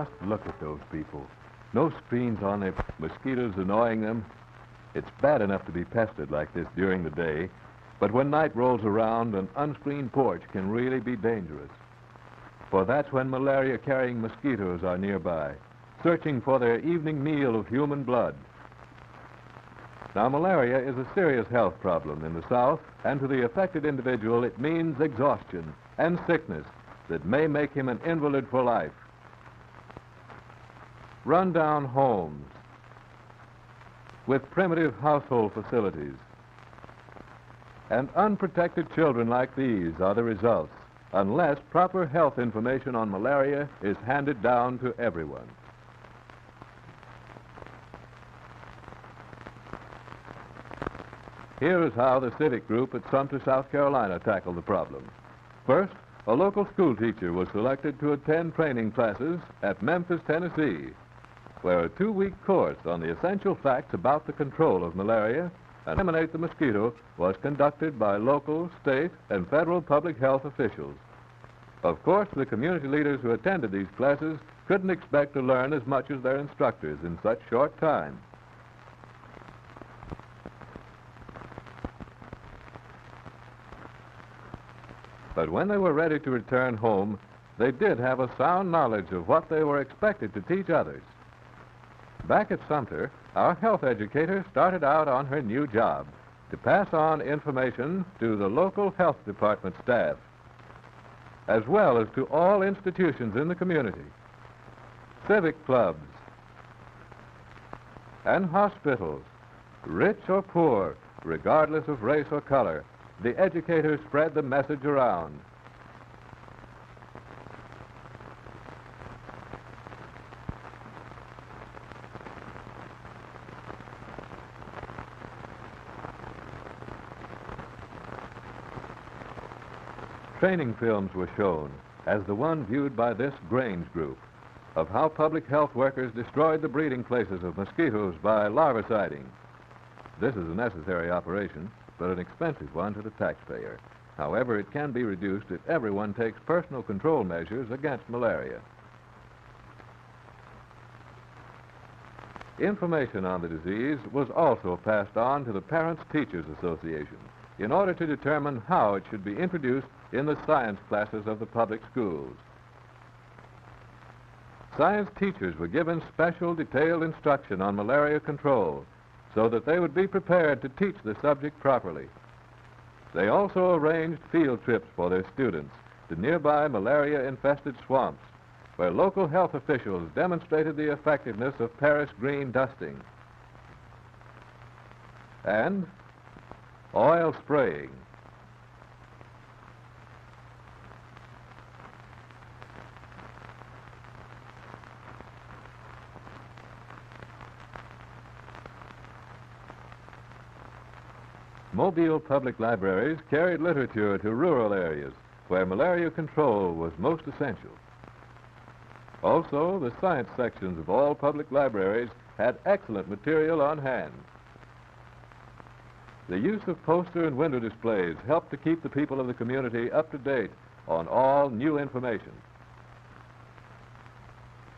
Just look at those people. No screens on their mosquitoes annoying them. It's bad enough to be pestered like this during the day, but when night rolls around, an unscreened porch can really be dangerous. For that's when malaria-carrying mosquitoes are nearby, searching for their evening meal of human blood. Now, malaria is a serious health problem in the South, and to the affected individual, it means exhaustion and sickness that may make him an invalid for life. Run-down homes with primitive household facilities and unprotected children like these are the results, unless proper health information on malaria is handed down to everyone. Here is how the civic group at Sumter, South Carolina tackled the problem. First, a local school teacher was selected to attend training classes at Memphis, Tennessee, where a 2-week course on the essential facts about the control of malaria and eliminate the mosquito was conducted by local, state, and federal public health officials. Of course, the community leaders who attended these classes couldn't expect to learn as much as their instructors in such short time. But when they were ready to return home, they did have a sound knowledge of what they were expected to teach others. Back at Sumter, our health educator started out on her new job to pass on information to the local health department staff, as well as to all institutions in the community, civic clubs, and hospitals, rich or poor, regardless of race or color. The educators spread the message around. Training films were shown, as the one viewed by this Grange group, of how public health workers destroyed the breeding places of mosquitoes by larviciding. This is a necessary operation, but an expensive one to the taxpayer. However, it can be reduced if everyone takes personal control measures against malaria. Information on the disease was also passed on to the Parents Teachers Association in order to determine how it should be introduced in the science classes of the public schools. Science teachers were given special detailed instruction on malaria control so that they would be prepared to teach the subject properly. They also arranged field trips for their students to nearby malaria-infested swamps, where local health officials demonstrated the effectiveness of Paris green dusting and oil spraying. Mobile public libraries carried literature to rural areas where malaria control was most essential. Also, the science sections of all public libraries had excellent material on hand. The use of poster and window displays helped to keep the people of the community up to date on all new information.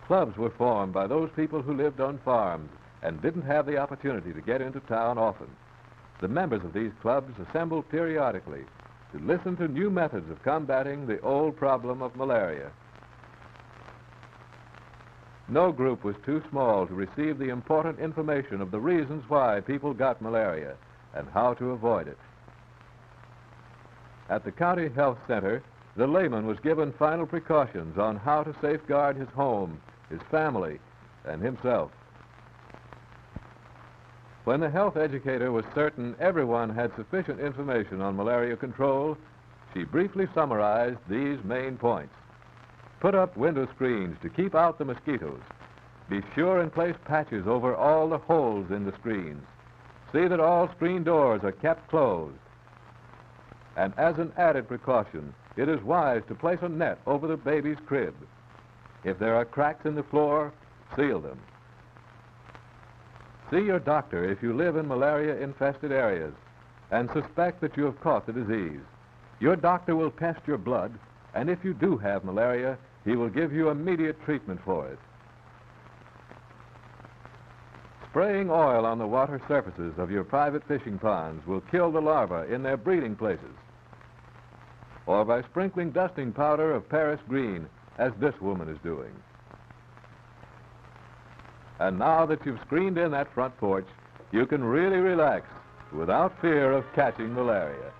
Clubs were formed by those people who lived on farms and didn't have the opportunity to get into town often. The members of these clubs assembled periodically to listen to new methods of combating the old problem of malaria. No group was too small to receive the important information of the reasons why people got malaria and how to avoid it. At the County Health Center, the layman was given final precautions on how to safeguard his home, his family, and himself. When the health educator was certain everyone had sufficient information on malaria control, she briefly summarized these main points. Put up window screens to keep out the mosquitoes. Be sure and place patches over all the holes in the screens. See that all screen doors are kept closed. And as an added precaution, it is wise to place a net over the baby's crib. If there are cracks in the floor, seal them. See your doctor if you live in malaria-infested areas and suspect that you have caught the disease. Your doctor will test your blood, and if you do have malaria, he will give you immediate treatment for it. Spraying oil on the water surfaces of your private fishing ponds will kill the larvae in their breeding places. Or by sprinkling dusting powder of Paris green, as this woman is doing. And now that you've screened in that front porch, you can really relax without fear of catching malaria.